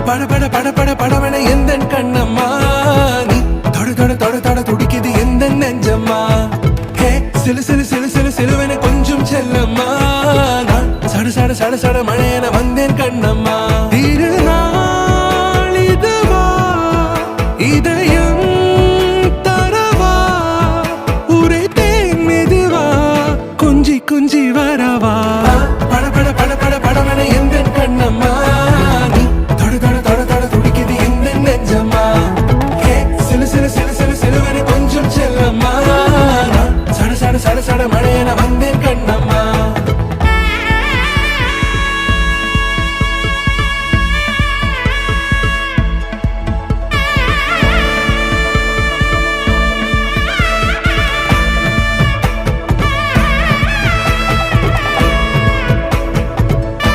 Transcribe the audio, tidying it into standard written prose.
பட பட பட பட படவன எந்த கண்ணம்மா நீ தொட தொட தொட தொட துடிக்குது எந்த நெஞ்சம்மா ஹே சிலு சிலு சிலு சிலு சிலுவன கொஞ்சம் செல்லம்மா நான் சட சட சட சட மழையன வந்தேன் கண்ணம்மா திருநாள்